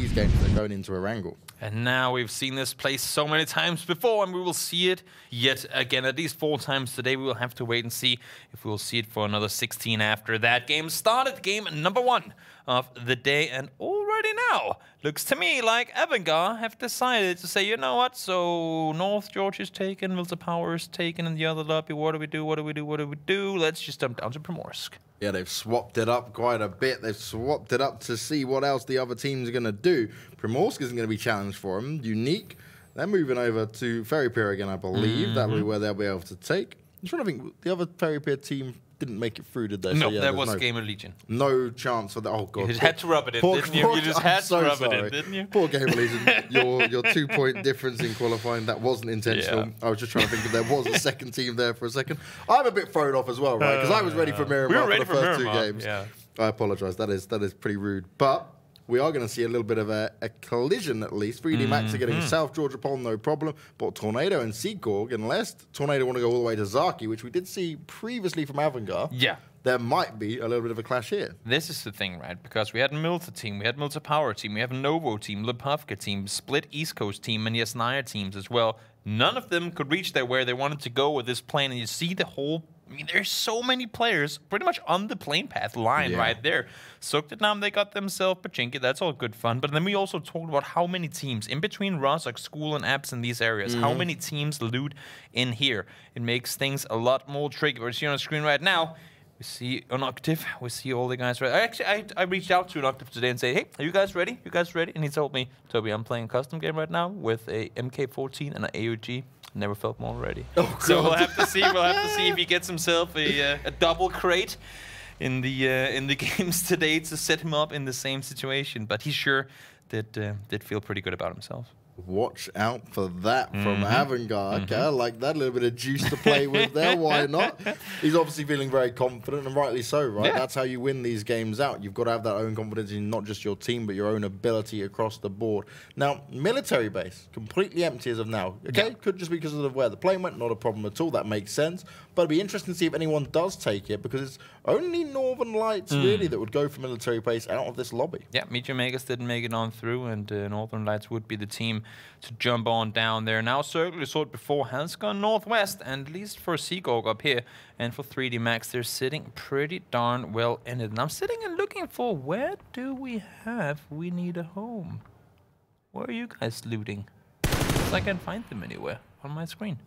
these games that are going into Erangel. And now we've seen this play so many times before, and we will see it yet again, at least 4 times today. We will have to wait and see if we'll see it for another 16 after that game started. Game number 1 of the day, and already now looks to me like Vanguard have decided to say, you know what, so North George is taken, Milta Power is taken in the other lobby. What do we do? What do we do? What do we do? Let's just jump down to Primorsk. Yeah, they've swapped it up quite a bit. They've swapped it up to see what else the other teams are going to do. Primorsk isn't going to be challenged for them. Unique, they're moving over to Ferry Pier again, I believe. That'll be where they'll be able to take. I'm trying to think, the other Ferry Pier team didn't make it through, did they? No, so, yeah, that was Game of Legion. No chance for that. Oh, God. You just had to rub it in, didn't you? You just had to rub it in, didn't you? Poor Game of Legion. Your 2-point difference in qualifying, that wasn't intentional. Yeah. I was just trying to think if there was a second team there for a second. I'm a bit thrown off as well, right? Because I was ready for Miramar for the first 2 games. Yeah. I apologise. That is pretty rude. But we are going to see a little bit of a collision, at least. 3D Max are getting South Georgia Pole, no problem. But Tornado and Seagorg, unless Tornado want to go all the way to Zaki, which we did see previously from Vanguard, there might be a little bit of a clash here. This is the thing, right? Because we had Milta team, we had Milta Power team, we have Novo team, Lepavka team, Split East Coast team, and Yasnaya teams as well. None of them could reach there where they wanted to go with this plane, and you see the whole... I mean, there's so many players pretty much on the plane path line right there. Suktadam, they got themselves Pachinki. That's all good fun. But then we also talked about how many teams, in between Rozhok, School, and Apps in these areas, how many teams loot in here. It makes things a lot more tricky. We're seeing on the screen right now, we see Unoctive. We see all the guys ready. Actually, I reached out to Unoctive today and said, hey, are you guys ready? You guys ready? And he told me, Toby, I'm playing a custom game right now with a MK14 and an AUG. Never felt more ready. Oh, so we'll have to see. We'll have to see if he gets himself a double crate in the games today to set him up in the same situation. But he sure did feel pretty good about himself. Watch out for that from Vanguard. Okay, I like that. A little bit of juice to play with there. Why not? He's obviously feeling very confident, and rightly so, right? Yeah. That's how you win these games out. You've got to have that own confidence in not just your team, but your own ability across the board. Now, military base, completely empty as of now. Okay, could just be because of where the plane went. Not a problem at all. That makes sense. But it'd be interesting to see if anyone does take it, because it's only Northern Lights, really, that would go for military base out of this lobby. Yeah, Meteor Megas didn't make it on through, and Northern Lights would be the team to jump on down there. Now, Circle, you saw it before, has gone northwest, and at least for Seagorg up here, and for 3D Max, they're sitting pretty darn well in it. And I'm sitting and looking for, where do we have We Need a Home? Where are you guys looting? Because I can't find them anywhere on my screen.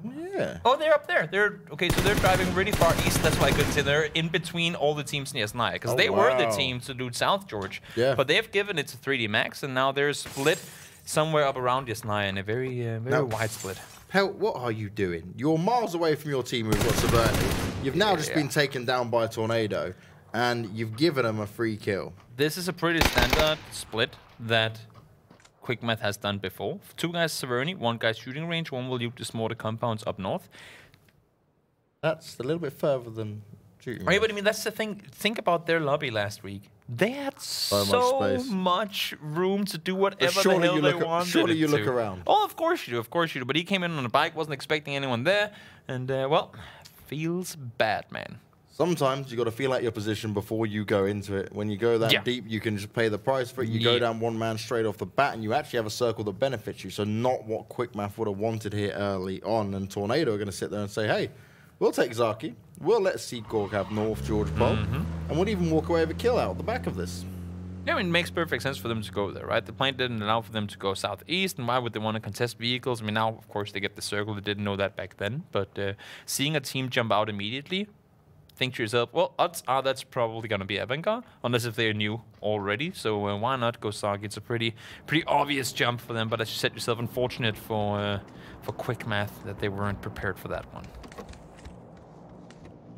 Yeah. Oh, they're up there. They're okay. So they're driving really far east. That's why I couldn't say they're in between all the teams in Yasnaya, because they were the team to loot South George. Yeah. But they've given it to 3D Max, and now they're split somewhere up around Yasnaya in a very wide split. Hell, what are you doing? You're miles away from your team who've got Saberni. You've now just been taken down by a tornado, and you've given them a free kill. This is a pretty standard split that Quick Math has done before. 2 guys Saverni, 1 guy shooting range, 1 will loot the smaller compounds up north. That's a little bit further than shooting range. Right, but I mean, that's the thing. Think about their lobby last week. They had so much room to do whatever the hell they wanted. Surely you look around. Oh, of course you do. Of course you do. But he came in on a bike, wasn't expecting anyone there. And, well, feels bad, man. Sometimes you got to feel out your position before you go into it. When you go that deep, you can just pay the price for it. You go down one man straight off the bat, and you actually have a circle that benefits you. So not what Quick Math would have wanted here early on. And Tornado are going to sit there and say, hey, we'll take Zaki. We'll let Seagorg have North George Pole. And we'll even walk away with a kill out the back of this. Yeah, I mean, it makes perfect sense for them to go there, right? The plane didn't allow for them to go southeast, and why would they want to contest vehicles? I mean, now, of course, they get the circle. They didn't know that back then. But seeing a team jump out immediately, think to yourself, well, odds are that's probably going to be Vanguard, unless if they're new already. So why not go Zaki? It's a pretty obvious jump for them. But as you said yourself, unfortunate for Quick Math that they weren't prepared for that one.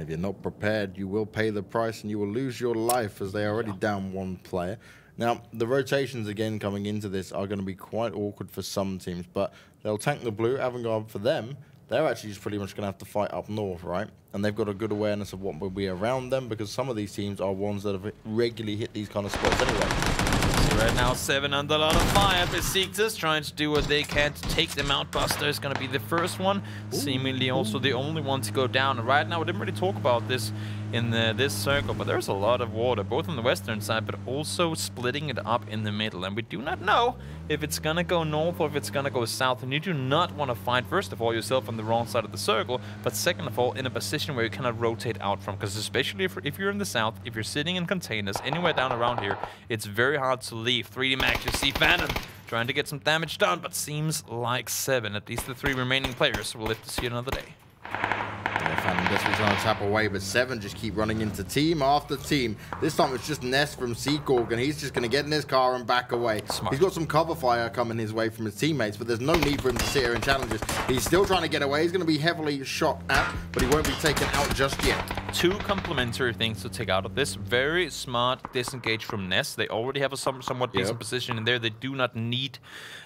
If you're not prepared, you will pay the price and you will lose your life, as they are already down 1 player. Now, the rotations again coming into this are going to be quite awkward for some teams, but they'll tank the blue. Vanguard, for them, they're actually just pretty much going to have to fight up north, right? And they've got a good awareness of what will be around them, because some of these teams are ones that have regularly hit these kind of spots anyway. Right now, 7 under a lot of fire. Besiktas trying to do what they can to take them out. Buster is going to be the first one, seemingly also the only one to go down. And right now, we didn't really talk about this in this circle, but there's a lot of water, both on the western side, but also splitting it up in the middle. And we do not know if it's going to go north or if it's going to go south. And you do not want to find, first of all, yourself on the wrong side of the circle, but second of all, in a position where you cannot rotate out from. Because especially if you're in the south, if you're sitting in containers, anywhere down around here, it's very hard to leave. 3D Max, you see Phantom trying to get some damage done, but seems like 7, at least the 3 remaining players, will live to see another day. Phantom desperately trying to tap away, but 7 just keep running into team after team. This time it's just Ness from Seacorp, and he's just going to get in his car and back away. Smart. He's got some cover fire coming his way from his teammates, but there's no need for him to sit here and challenge this. He's still trying to get away. He's going to be heavily shot at, but he won't be taken out just yet. 2 complementary things to take out of this. Very smart disengage from Ness. They already have a somewhat decent position in there. They do not need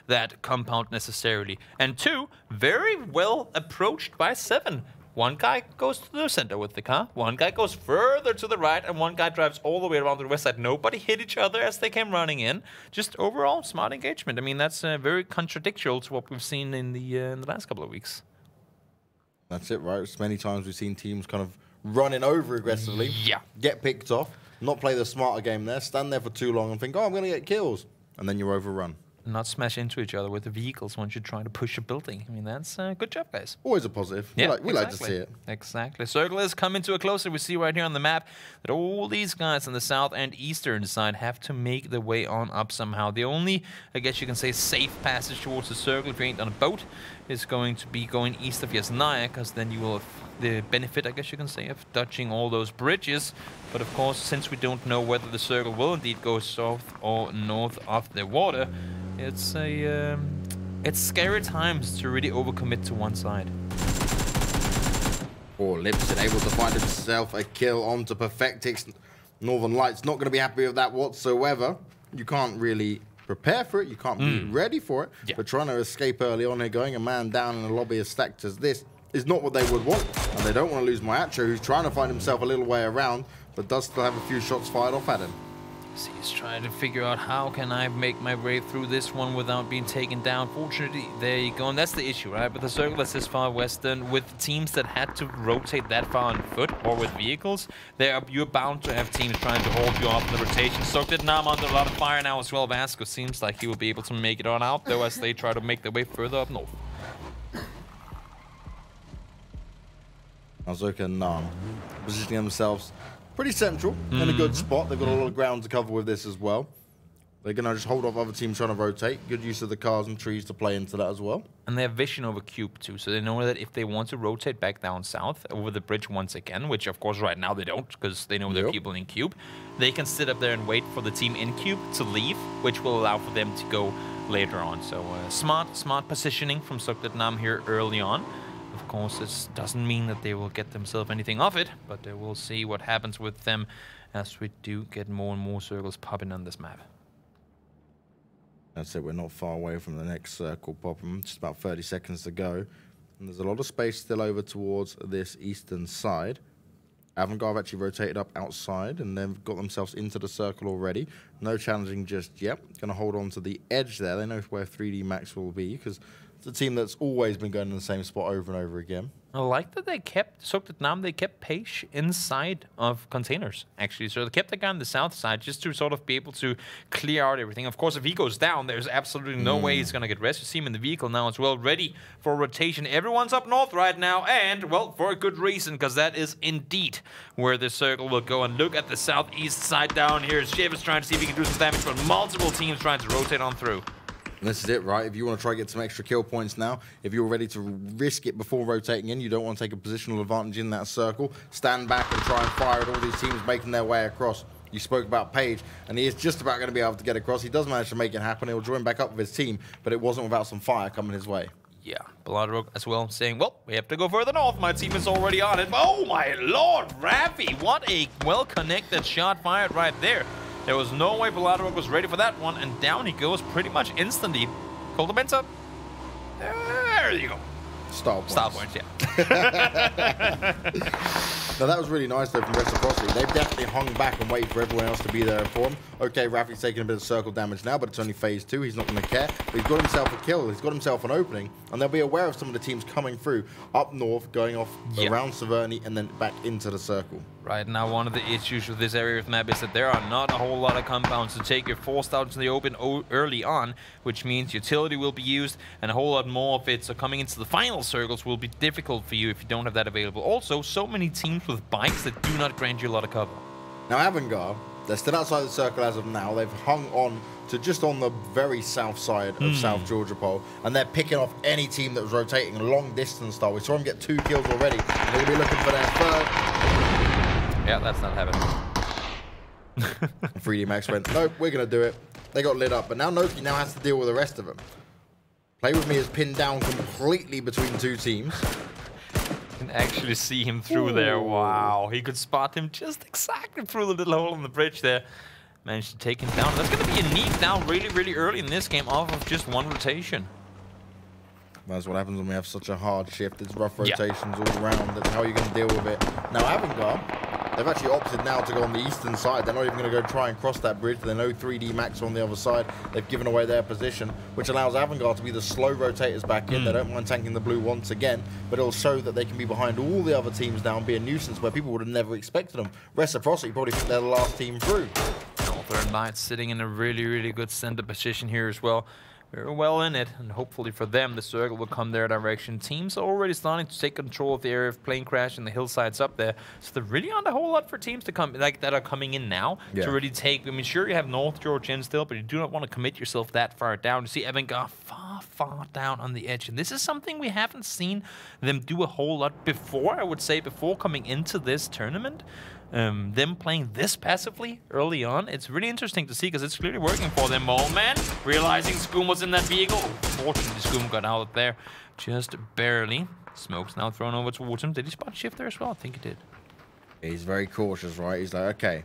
that compound necessarily. And 2, very well approached by 7. One guy goes to the center with the car, one guy goes further to the right, and one guy drives all the way around to the west side. Nobody hit each other as they came running in. Just overall smart engagement. I mean, that's very contradictory to what we've seen in the last couple of weeks. That's it, right? It's many times we've seen teams kind of running over aggressively, get picked off, not play the smarter game there, stand there for too long and think, oh, I'm going to get kills, and then you're overrun. Not smash into each other with the vehicles once you're trying to push a building. I mean, that's good job, guys. Always a positive. Yeah, we like to see it. Exactly. Circle is coming to a closer. We see right here on the map that all these guys on the south and eastern side have to make their way on up somehow. The only, I guess you can say, safe passage towards the circle if you ain't on a boat is going to be going east of Yasnaya, because then you will have the benefit, I guess you can say, of dodging all those bridges. But of course, since we don't know whether the circle will indeed go south or north of the water, it's scary times to really overcommit to one side. Lipson able to find himself a kill onto Perfectix. Northern Lights not going to be happy with that whatsoever. You can't really prepare for it. You can't be ready for it. Yeah. But trying to escape early on here, going a man down in a lobby as stacked as this is not what they would want. And they don't want to lose Maiacho, who's trying to find himself a little way around, but does still have a few shots fired off at him. So he's trying to figure out how can I make my way through this one without being taken down. Fortunately, there you go. And that's the issue, right? With the circle that's this far western, with teams that had to rotate that far on foot or with vehicles, you're bound to have teams trying to hold you off in the rotation. So did Nam under a lot of fire now as well. Vasco seems like he will be able to make it on out, though, as they try to make their way further up north. Azuka and Nam positioning themselves pretty central, in a good spot. They've got a lot of ground to cover with this as well. They're going to just hold off other teams trying to rotate. Good use of the cars and trees to play into that as well. And they have vision over Cube too, so they know that if they want to rotate back down south over the bridge once again, which of course right now they don't because they know there are people in Cube, they can sit up there and wait for the team in Cube to leave, which will allow for them to go later on. So smart positioning from Nam here early on. Of course, this doesn't mean that they will get themselves anything off it, but we'll see what happens with them as we do get more and more circles popping on this map. That's it, we're not far away from the next circle popping, just about 30 seconds to go. And there's a lot of space still over towards this eastern side. Avangard have actually rotated up outside and they've got themselves into the circle already. No challenging just yet. Going to hold on to the edge there. They know where 3D Max will be because it's a team that's always been going in the same spot over and over again. I like that they kept Nam. They kept Page inside of containers, actually. So they kept the guy on the south side just to sort of be able to clear out everything. Of course, if he goes down, there's absolutely no way he's going to get rest. You see him in the vehicle now as well, ready for rotation. Everyone's up north right now, and, well, for a good reason, because that is indeed where the circle will go. And look at the southeast side down here. Shev is trying to see if he can do some damage, but multiple teams trying to rotate on through. And this is it, right? If you want to try to get some extra kill points now, if you're ready to risk it before rotating in, you don't want to take a positional advantage in that circle, stand back and try and fire at all these teams making their way across. You spoke about Page, and he is just about going to be able to get across. He does manage to make it happen. He'll join back up with his team, but it wasn't without some fire coming his way. Yeah, Bladrog as well saying, well, we have to go further north. My team is already on it. Oh, my Lord, Rafi, what a well-connected shot fired right there. There was no way Bladrog was ready for that one, and down he goes pretty much instantly. Cultivants up. There you go. Style points. Style points, yeah. Now that was really nice though from Reciprocity. They've definitely hung back and waited for everyone else to be there for him. Okay, Rafi's taking a bit of circle damage now, but it's only phase 2. He's not going to care. But he's got himself a kill. He's got himself an opening, and they'll be aware of some of the teams coming through up north, going off around Severny, and then back into the circle. Right now, one of the issues with this area of map is that there are not a whole lot of compounds to take. You're forced out into the open early on, which means utility will be used, and a whole lot more of it. So coming into the final circles will be difficult for you if you don't have that available. Also, so many teams with bikes that do not grant you a lot of cover. Now, Vanguard, they're still outside the circle as of now. They've hung on to just on the very south side of South Georgia Pole, and they're picking off any team that was rotating long distance style. We saw them get 2 kills already, and they'll be looking for their third. Yeah, that's not happening. 3D Max went, nope, we're going to do it. They got lit up, but now Noki now has to deal with the rest of them. Play With Me is pinned down completely between 2 teams. You can actually see him through there. Wow, he could spot him just exactly through the little hole in the bridge there. Managed to take him down. That's going to be a neat down really, really early in this game off of just 1 rotation. That's what happens when we have such a hard shift. It's rough rotations all around. That's how you're going to deal with it. Now, Vanguard, they've actually opted now to go on the eastern side. They're not even going to go try and cross that bridge. They know 3D Max on the other side. They've given away their position, which allows Vanguard to be the slow rotators back in. They don't mind tanking the blue once again, but it'll show that they can be behind all the other teams now and be a nuisance where people would have never expected them. Reciprocity probably think they're the last team through. Northern Knights sitting in a really, really good center position here as well. Very well in it, and hopefully for them, the circle will come their direction. Teams are already starting to take control of the area of plane crash and the hillsides up there. So there really aren't a whole lot for teams to come like that are coming in now to really take. I mean, sure, you have North Georgia in still, but you do not want to commit yourself that far down. You see Erangel far down on the edge, and this is something we haven't seen them do a whole lot before. I would say before coming into this tournament. Them playing this passively early on, it's really interesting to see because it's clearly working for them. Man, realizing Skoom was in that vehicle. Fortunately, Skoom got out of there just barely. Smoke's now thrown over towards him. Did he spot shift there as well? I think he did. He's very cautious, right? He's like, okay,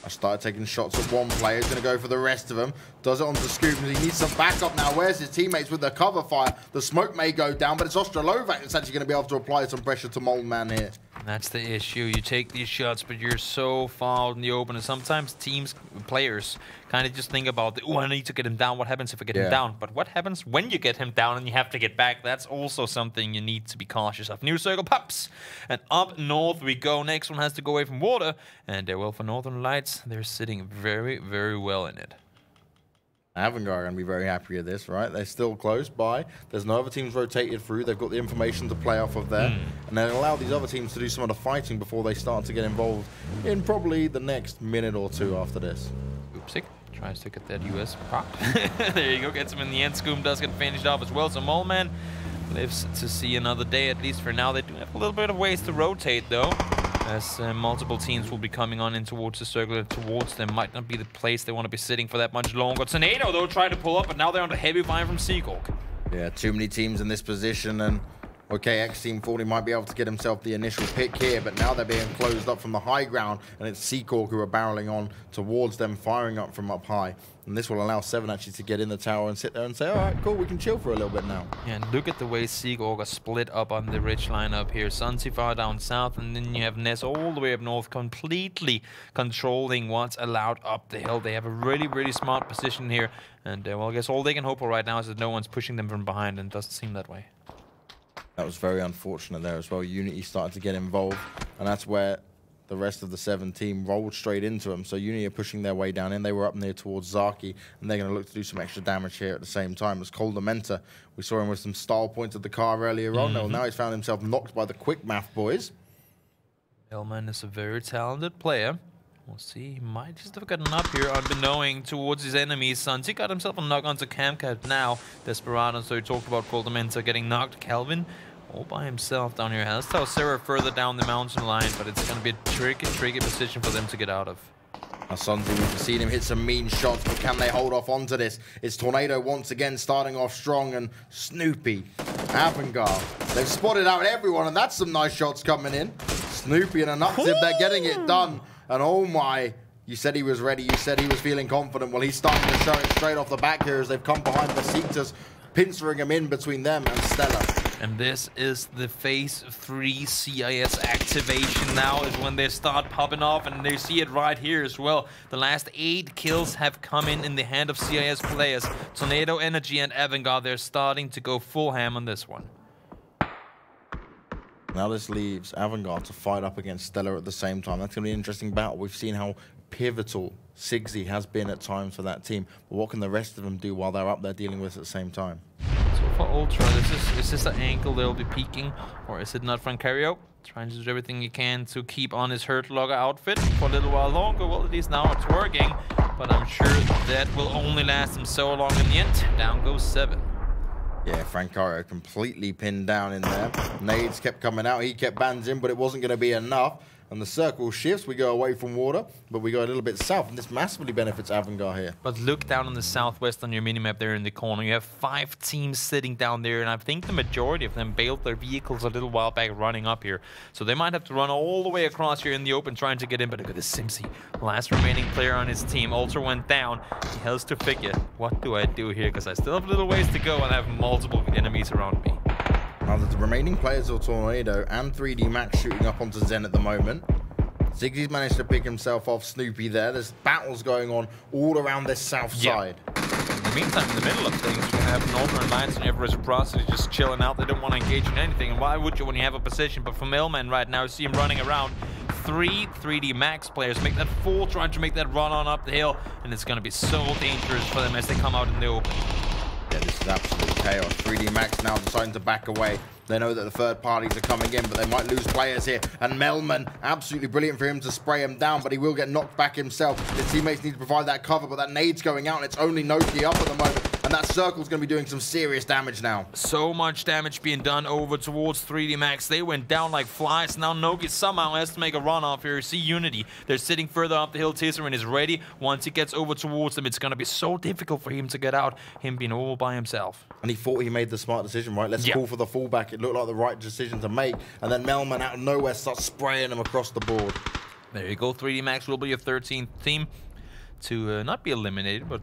I started taking shots at one player. He's going to go for the rest of them. Does it onto Scoop. He needs some backup now. Where's his teammates with the cover fire? The smoke may go down, but it's Ostrolovac that's actually going to be able to apply some pressure to Moleman here. That's the issue. You take these shots, but you're so far out in the open. And sometimes players kind of just think about, oh, I need to get him down. What happens if I get him down? But what happens when you get him down and you have to get back? That's also something you need to be cautious of. New circle pops. And up north we go. Next one has to go away from water. And well, for Northern Lights, they're sitting very, very well in it. Vanguard are going to be very happy with this, right? They're still close by. There's no other teams rotated through. They've got the information to play off of there. And they'll allow these other teams to do some of the fighting before they start to get involved in probably the next minute or 2 after this. Oopsie. Tries to get that US pop. There you go. Gets him in the end. Skoom does get finished off as well. So Moleman lives to see another day, at least for now. They do have a little bit of ways to rotate, though. As multiple teams will be coming on in towards the circle, towards them. Might not be the place they want to be sitting for that much longer. Tornado, though, trying to pull up, but now they're under heavy fire from Seacork. Yeah, too many teams in this position, and okay, X-Team 40 might be able to get himself the initial pick here, but now they're being closed up from the high ground, and it's Seacork who are barreling on towards them, firing up from up high. And this will allow 7 actually to get in the tower and sit there and say, all right, cool, we can chill for a little bit now. Yeah, and look at the way Seacork are split up on the ridge line up here. Sunsi far down south, and then you have Ness all the way up north, completely controlling what's allowed up the hill. They have a really, really smart position here. And, well, I guess all they can hope for right now is that no one's pushing them from behind, and it doesn't seem that way. That was very unfortunate there as well. Unity started to get involved, and that's where the rest of the 7 team rolled straight into them. So Unity are pushing their way down in. They were up near towards Zaki, and they're going to look to do some extra damage here at the same time. As Coldamenta, we saw him with some style points at the car earlier on. Well, now he's found himself knocked by the quick math boys. Elman is a very talented player. We'll see. He might just have gotten up here unbeknown towards his enemies. Santi got himself a knock onto Camcat now. Desperado, so he talked about Coldamenta getting knocked. Calvin all by himself down here. Has Sarah further down the mountain line, but it's going to be a tricky position for them to get out of. Now, Sunzi, we've seen him hit some mean shots, but can they hold off onto this? It's Tornado once again starting off strong, and Snoopy, Vanguard. They've spotted out everyone, and that's some nice shots coming in. Snoopy and a nut tip, they're getting it done. And oh my, you said he was ready, you said he was feeling confident. Well, he's starting to show it straight off the back here as they've come behind the Besiktas, pincering him in between them and Stella. And this is the Phase 3 CIS activation now, is when they start popping off, and they see it right here as well. The last 8 kills have come in the hand of CIS players. Tornado Energy and Vanguard, they're starting to go full ham on this one. Now this leaves Vanguard to fight up against Stellar at the same time. That's going to be an interesting battle. We've seen how pivotal Sigsy has been at times for that team. But what can the rest of them do while they're up there dealing with it at the same time? So for Ultra, is this an angle they'll be peeking, or is it not Francario? Trying to do everything he can to keep on his Hurt Logger outfit for a little while longer. Well, at least now it's working, but I'm sure that will only last him so long in the end. Down goes 7. Yeah, Francario completely pinned down in there. Nades kept coming out. He kept bans in, but it wasn't going to be enough. And the circle shifts. We go away from water, but we go a little bit south. And this massively benefits Vanguard here. But look down on the southwest on your minimap there in the corner. You have 5 teams sitting down there, and I think the majority of them bailed their vehicles a little while back running up here. So they might have to run all the way across here in the open trying to get in. But look at this Simsy, last remaining player on his team. Ultra went down. He has to figure, what do I do here? Because I still have a little ways to go and I have multiple enemies around me. Now the remaining players of Tornado and 3D Max shooting up onto Zen at the moment. Ziggy's managed to pick himself off Snoopy there. There's battles going on all around this south side. In the meantime, in the middle of things, you have Northern Lions and you have Reciprocity just chilling out. They don't want to engage in anything. And why would you when you have a position? But for Mailman right now, you see him running around. 3 3D Max players make that 4, trying to make that run on up the hill. And it's going to be so dangerous for them as they come out in the open. Yeah, this is absolute chaos. 3D Max now deciding to back away. They know that the third parties are coming in, but they might lose players here. And Melman, absolutely brilliant for him to spray him down, but he will get knocked back himself. His teammates need to provide that cover, but that nade's going out, and it's only Noki up at the moment. And that circle's going to be doing some serious damage now. So much damage being done over towards 3D Max. They went down like flies. Now Noki somehow has to make a run off here. See Unity. They're sitting further up the hill. Tisserand is ready. Once he gets over towards them, it's going to be so difficult for him to get out. Him being all by himself. And he thought he made the smart decision, right? Let's call for the fallback. It looked like the right decision to make. And then Melman out of nowhere starts spraying him across the board. There you go. 3D Max will be your 13th team to not be eliminated, but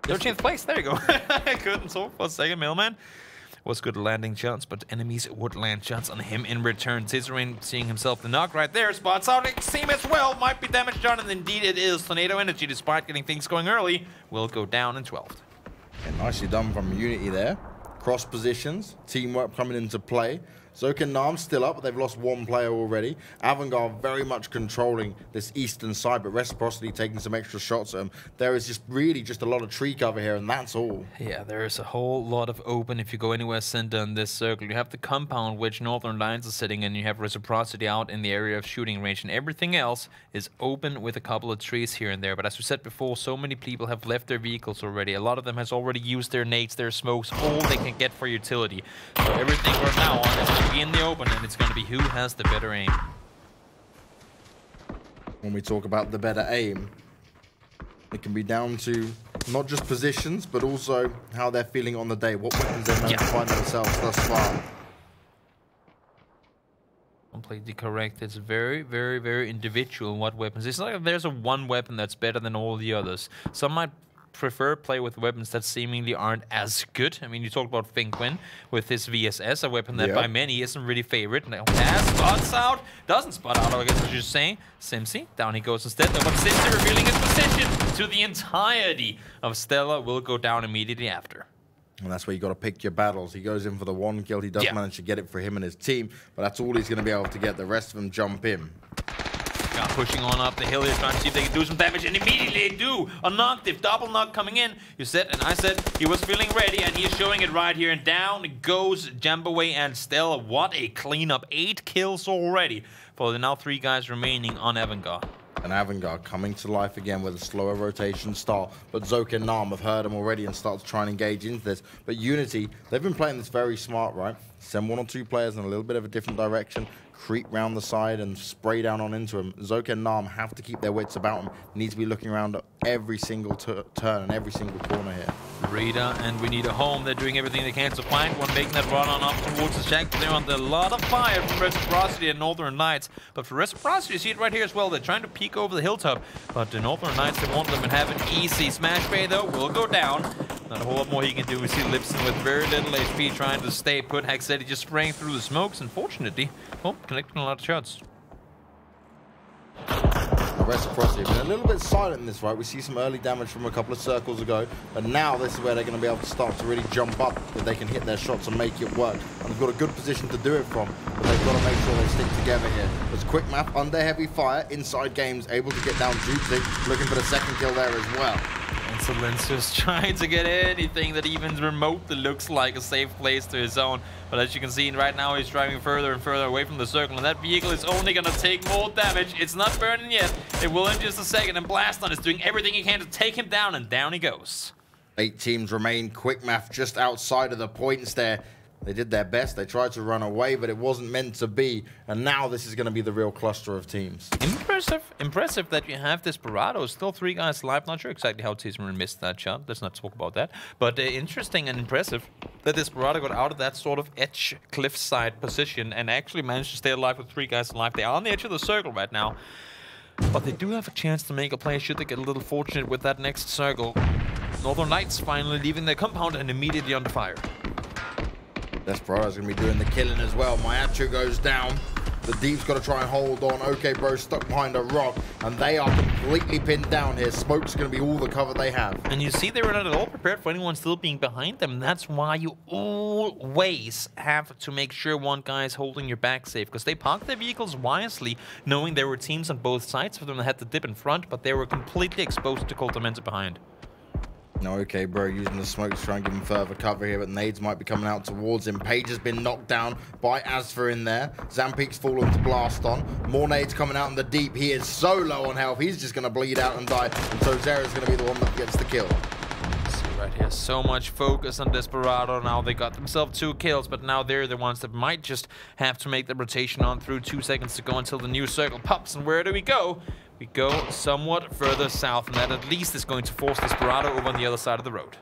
13th place. There you go. I couldn't talk for a second. Mailman was good landing shots, but enemies would land shots on him in return. Tisserand seeing himself the knock right there. Spots out Extreme as well. Might be damage done, and indeed it is. Tornado Energy, despite getting things going early, will go down in 12th. And nicely done from Unity there. Cross positions, teamwork coming into play. Zoka and Nam still up, but they've lost 1 player already. Vanguard very much controlling this eastern side, but Reciprocity taking some extra shots at them. There is just really just a lot of tree cover here, and that's all. Yeah, there is a whole lot of open if you go anywhere center in this circle. You have the compound which Northern Lions are sitting in. You have Reciprocity out in the area of shooting range, and everything else is open with a couple of trees here and there. But as we said before, so many people have left their vehicles already. A lot of them has already used their nades, their smokes, all they can get for utility. So everything from now on is be in the open, and it's going to be who has the better aim. When we talk about the better aim, it can be down to not just positions, but also how they're feeling on the day, what weapons they managed to find themselves thus far. Completely correct. It's very, very, very individual what weapons. It's not like there's a one weapon that's better than all the others. Some might prefer play with weapons that seemingly aren't as good. I mean, you talked about Finkwin with his VSS, a weapon that by many isn't really favored. Now, spots out, doesn't spot out, I guess I should say. Simsy, down he goes instead. But Simsy revealing his position to the entirety of Stella will go down immediately after. And that's where you got to pick your battles. He goes in for the 1 kill. He does manage to get it for him and his team, but that's all he's going to be able to get. The rest of them jump in. Now pushing on up the hill here, trying to see if they can do some damage, and immediately they do. A knock, if double knock coming in. You said, and I said, he was feeling ready, and he is showing it right here. And down goes Jambaway and Stella. What a cleanup. 8 kills already for the now 3 guys remaining on Vanguard. And Vanguard coming to life again with a slower rotation start. But Zoka and Nam have heard him already and start to try and engage into this. But Unity, they've been playing this very smart, right? Send 1 or 2 players in a little bit of a different direction, creep round the side and spray down on into him. Zoka and Nam have to keep their wits about him. Need to be looking around at every single turn and every single corner here. Rita and we need a home. They're doing everything they can to find one, making that run on up towards the shack. They're under a lot of fire from Reciprocity and Northern Lights. But for Reciprocity, you see it right here as well. They're trying to peek over the hilltop, but the Northern Lights, they won't let them have an easy. Smash Bay, though, will go down. Not a whole lot more he can do. We see Lipson with very little HP trying to stay put. Haxetti just spraying through the smokes. Unfortunately, connecting a lot of shots. Reciprocity been a little bit silent in this, right? We see some early damage from a couple of circles ago, but now this is where they're going to be able to start to really jump up if they can hit their shots and make it work. And they've got a good position to do it from, but they've got to make sure they stick together here. There's quick map under heavy fire, inside games, able to get down Jutsi, looking for the second kill there as well. And Silencer's trying to get anything that even remotely looks like a safe place to his own. But as you can see right now, he's driving further and further away from the circle, and that vehicle is only going to take more damage. It's not burning yet. It will in just a second, and Blaston is doing everything he can to take him down, and down he goes. 8 teams remain. Quick math just outside of the points there. They did their best. They tried to run away, but it wasn't meant to be. And now this is going to be the real cluster of teams. Impressive that you have Desperado. Still 3 guys alive. Not sure exactly how Tisman missed that shot. Let's not talk about that. But interesting and impressive that Desperado got out of that sort of edge cliffside position and actually managed to stay alive with 3 guys alive. They are on the edge of the circle right now. But they do have a chance to make a play should they get a little fortunate with that next circle. Northern Knights finally leaving their compound and immediately under fire. Desperado's going to be doing the killing as well. Mayachu goes down. The Deep's got to try and hold on. Okay, bro, stuck behind a rock. And they are completely pinned down here. Smoke's going to be all the cover they have. And you see they were not at all prepared for anyone still being behind them. That's why you always have to make sure one guy is holding your back safe. Because they parked their vehicles wisely, knowing there were teams on both sides of them that had to dip in front. But they were completely exposed to Cultamenta behind. No, okay, bro, using the smoke to try and give him further cover here, but nades might be coming out towards him. Page has been knocked down by Asfer in there. Zampeak's fallen to blast on. More nades coming out in the deep. He is so low on health, he's just going to bleed out and die. And so Zera's going to be the one that gets the kill. See right here, so much focus on Desperado. Now they got themselves 2 kills, but now they're the ones that might just have to make the rotation on through. 2 seconds to go until the new circle pops. And where do we go? We go somewhat further south, and that at least is going to force Desperado over on the other side of the road.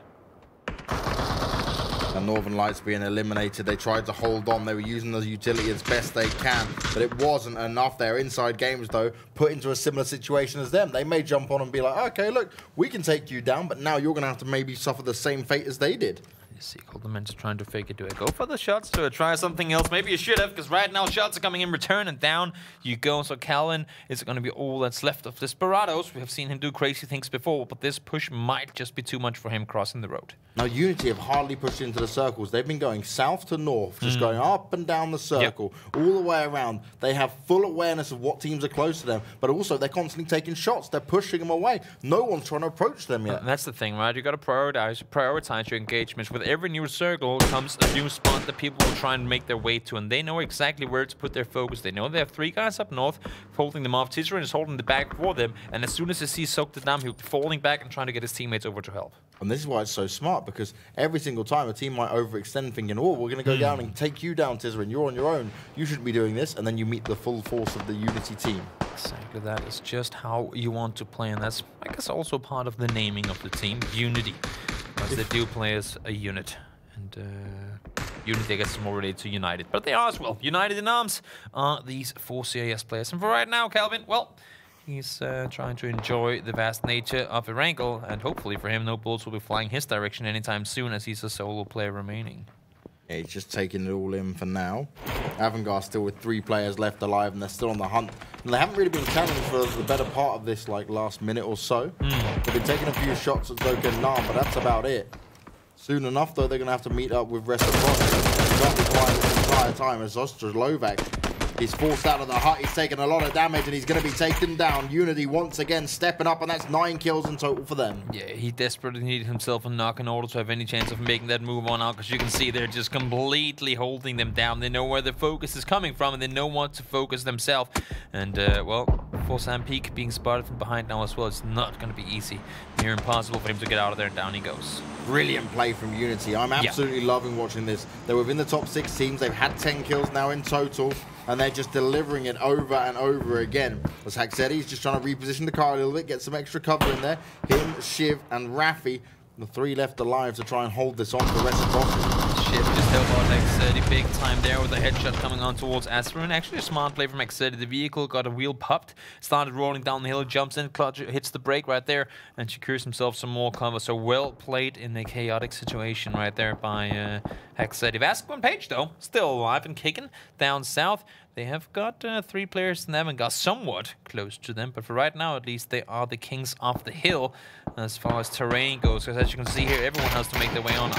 And Northern Lights being eliminated. They tried to hold on. They were using the utility as best they can, but it wasn't enough. Their inside games, though, put into a similar situation as them. They may jump on and be like, okay, look, we can take you down, but now you're going to have to maybe suffer the same fate as they did. See, Cultamenta trying to fake it. Do I go for the shots? Do I try something else? Maybe you should have, because right now shots are coming in return, and down you go. So Calvin is going to be all that's left of Desperados. We have seen him do crazy things before, but this push might just be too much for him crossing the road. Now, Unity have hardly pushed into the circles. They've been going south to north, just going up and down the circle, all the way around. They have full awareness of what teams are close to them, but also they're constantly taking shots. They're pushing them away. No one's trying to approach them yet. And that's the thing, right? You got to prioritize your engagements. With every new circle comes a new spot that people will try and make their way to, and they know exactly where to put their focus. They know they have 3 guys up north holding them off. Tisrin is holding the back for them, and as soon as he sees Soak the Dam, he'll be falling back and trying to get his teammates over to help. And this is why it's so smart, because every single time a team might overextend thinking, oh, we're going to go down and take you down, Tisrin. You're on your own. You shouldn't be doing this. And then you meet the full force of the Unity team. Exactly. That is just how you want to play. And that's, I guess, also part of the naming of the team, Unity. Because they do play as a unit. And Unity gets more related to United. But they are as well. United in arms are these 4 CIS players. And for right now, Calvin, well, he's trying to enjoy the vast nature of Erangel, and hopefully for him, no bullets will be flying his direction anytime soon, as he's a solo player remaining. Yeah, he's just taking it all in for now. Avangard still with 3 players left alive, and they're still on the hunt. And they haven't really been challenged for the better part of this, like, last minute or so. They've been taking a few shots at Zoka and Nam, but that's about it. Soon enough, though, they're going to have to meet up with Reciprocity. They can't be quiet this entire time as Ostrolovak. He's forced out of the hut. He's taken a lot of damage, and he's going to be taken down. Unity once again stepping up, and that's 9 kills in total for them. Yeah, he desperately needed himself a knock in order to have any chance of making that move on out, because you can see they're just completely holding them down. They know where the focus is coming from, and they know what to focus themselves. And, well, for Zampeak being spotted from behind now as well, it's not going to be easy. Near impossible for him to get out of there, and down he goes. Brilliant play from Unity. I'm absolutely loving watching this. They're within the top 6 teams. They've had 10 kills now in total, and they're just delivering it over and over again. As Haxetti's just trying to reposition the car a little bit, get some extra cover in there. Him, Shiv, and Rafi, the 3 left alive to try and hold this on for Reciprocity. Shift just help out X30 big time there with a headshot coming on towards Asperin. Actually a smart play from X30. The vehicle got a wheel popped, started rolling down the hill, jumps in, clutch, hits the brake right there, and secures himself some more cover. So well played in a chaotic situation right there by X30. Vasco and Page though, still alive and kicking down south. They have got 3 players in them got somewhat close to them, but for right now at least they are the kings of the hill as far as terrain goes, because as you can see here, everyone has to make their way on up.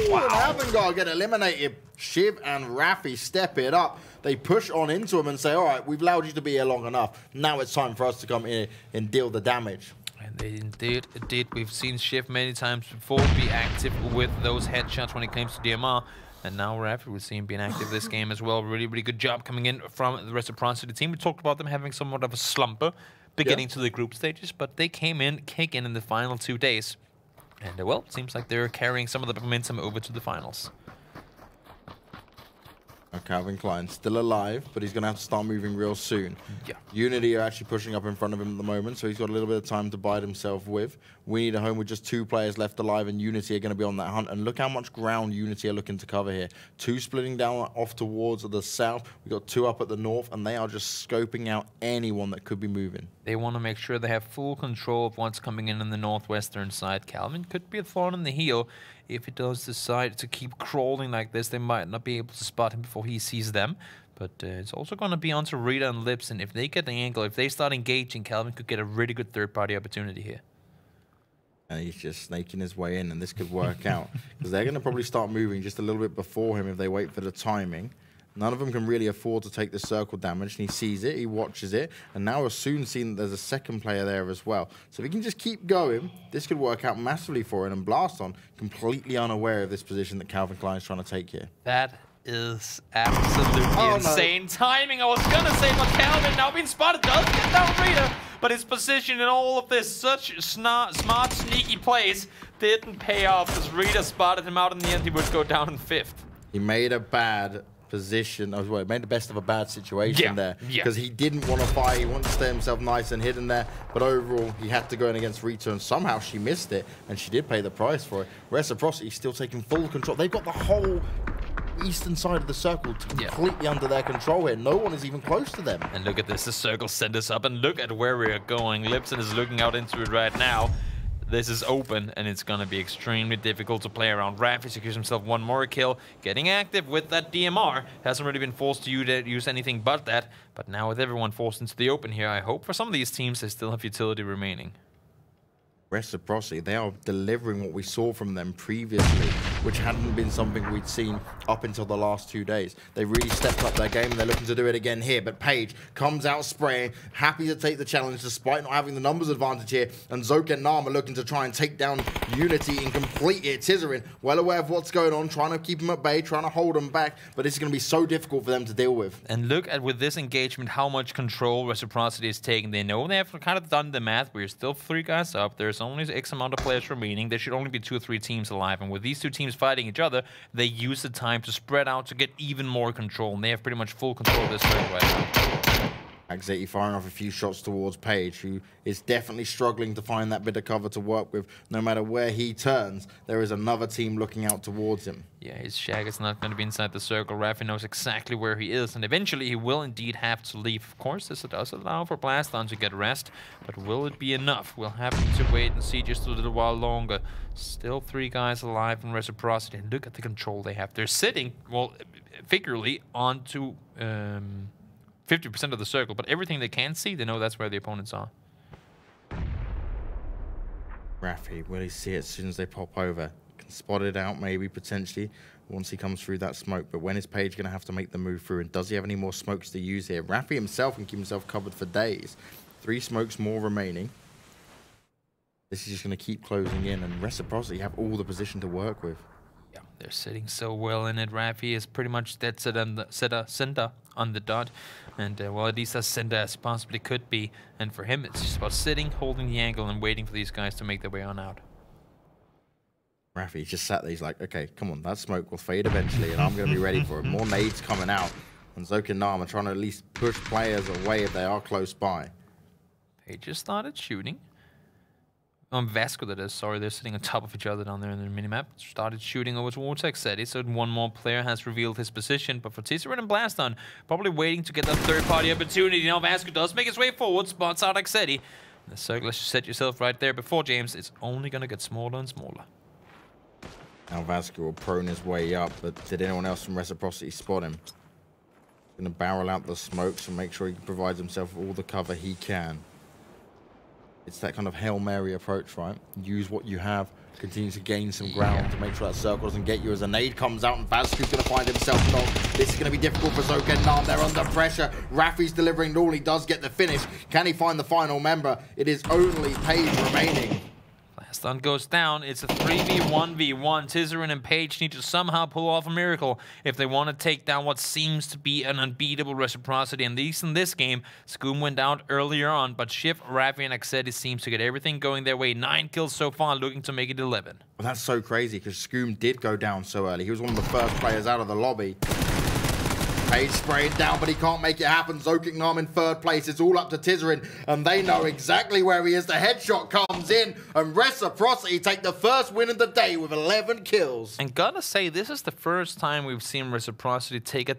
Wow. And vanguard get eliminated. Shiv and Rafi step it up. They push on into him and say, all right, we've allowed you to be here long enough. Now it's time for us to come in and deal the damage. And they indeed did. We've seen Shiv many times before be active with those headshots when it comes to DMR. And now we're after we see him being active this game as well. Really, really good job coming in from the Reciprocity team. We talked about them having somewhat of a slumper beginning to the group stages, but they came in kicking in the final 2 days. And well, it seems like they're carrying some of the momentum over to the finals. Calvin Klein still alive, but he's going to have to start moving real soon. Yeah. Unity are actually pushing up in front of him at the moment, so he's got a little bit of time to bide himself with. We need a home with just 2 players left alive, and Unity are going to be on that hunt. And look how much ground Unity are looking to cover here. 2 splitting down off towards the south. We've got 2 up at the north, and they are just scoping out anyone that could be moving. They want to make sure they have full control of what's coming in the northwestern side. Calvin could be a thorn in the heel. If he does decide to keep crawling like this, they might not be able to spot him before he sees them. But it's also going to be onto Rita and Lipson. If they get the angle, if they start engaging, Calvin could get a really good third-party opportunity here. And he's just snaking his way in, and this could work out. Because they're going to probably start moving just a little bit before him if they wait for the timing. None of them can really afford to take the circle damage, and he sees it, he watches it, and now we'll soon see that there's a second player there as well. So if he can just keep going, this could work out massively for him, and Blaston completely unaware of this position that Calvin Klein is trying to take here. That is absolutely insane timing. I was going to say, but Calvin now being spotted does get down Rita, but his position in all of this, such smart, sneaky plays, didn't pay off because Rita spotted him out. In the end, he would go down in 5th. He made a bad position, made the best of a bad situation there, because he didn't want to fight. He wanted to stay himself nice and hidden there, but overall he had to go in against Rita, and somehow she missed it, and she did pay the price for it. Reciprocity still taking full control. They've got the whole eastern side of the circle completely under their control here. No one is even close to them. And look at this, the circle sent us up, and look at where we are going. Lipson is looking out into it right now. This is open, and it's going to be extremely difficult to play around. Rafi secures himself 1 more kill, getting active with that DMR. Hasn't really been forced to use anything but that, but now with everyone forced into the open here, I hope for some of these teams they still have utility remaining. Reciprocity, they are delivering what we saw from them previously, which hadn't been something we'd seen up until the last 2 days. They really stepped up their game, and they're looking to do it again here. But Page comes out spraying, happy to take the challenge despite not having the numbers advantage here. And Zoka and Nam are looking to try and take down Unity and complete it. Tizerin, well aware of what's going on, trying to keep them at bay, trying to hold them back, but it's going to be so difficult for them to deal with. And look at, with this engagement, how much control Reciprocity is taking. They know they have kind of done the math. We're still 3 guys up. There's only X amount of players remaining. There should only be 2 or 3 teams alive, and with these 2 teams fighting each other, they use the time to spread out to get even more control, and they have pretty much full control of this fight right now. X80 firing off a few shots towards Page, who is definitely struggling to find that bit of cover to work with. No matter where he turns, there is another team looking out towards him. Yeah, his shag is not going to be inside the circle. Rafi knows exactly where he is, and eventually he will indeed have to leave. Of course, this does allow for Blaston to get rest, but will it be enough? We'll have to wait and see just a little while longer. Still 3 guys alive in Reciprocity, and look at the control they have. They're sitting, well, figuratively, onto 50% of the circle, but everything they can see, they know that's where the opponents are. Rafi, will he see it as soon as they pop over? Can spot it out maybe, potentially, once he comes through that smoke. But when is Page going to have to make the move through? And does he have any more smokes to use here? Rafi himself can keep himself covered for days. 3 smokes more remaining. This is just going to keep closing in, and Reciprocity have all the position to work with. Yeah, they're sitting so well in it. Rafi is pretty much dead set on the center on the dot, and well, at least as center as possibly could be. And for him, it's just about sitting, holding the angle, and waiting for these guys to make their way on out. Rafi just sat there. He's like, okay, come on, that smoke will fade eventually, and I'm going to be ready for it. More nades coming out, and Zoka and Nam are trying to at least push players away if they are close by. They just started shooting. Vasco, that is. Sorry, they're sitting on top of each other down there in the minimap. Started shooting over towards Exedi, so one more player has revealed his position. But for Tisserin and Blaston, probably waiting to get that third-party opportunity. Now Vasco does make his way forward, spots out Exedi. The circle, set yourself right there before James. It's only going to get smaller and smaller. Now Vasco will prone his way up, but did anyone else from Reciprocity spot him? Going to barrel out the smokes and make sure he provides himself all the cover he can. It's that kind of Hail Mary approach, right? Use what you have, continue to gain some ground to make sure that circle doesn't get you as a nade comes out and Vasquez going to find himself knocked. This is going to be difficult for Zoka and Nam. They're under pressure. Rafi's delivering all. He does get the finish. Can he find the final member? It is only Page remaining. Stun goes down. It's a 3v1v1. Tisserin and Page need to somehow pull off a miracle if they want to take down what seems to be an unbeatable Reciprocity. And at least in this game, Scoom went out earlier on, but Shift, Rafi, and Exedi seems to get everything going their way. 9 kills so far, looking to make it 11. Well, that's so crazy because Scoom did go down so early. He was one of the first players out of the lobby. Page spraying down, but he can't make it happen. Zokic Nam in third place. It's all up to Tisserin, and they know exactly where he is. The headshot comes in, and Reciprocity take the first win of the day with 11 kills. And gotta say, this is the first time we've seen Reciprocity take a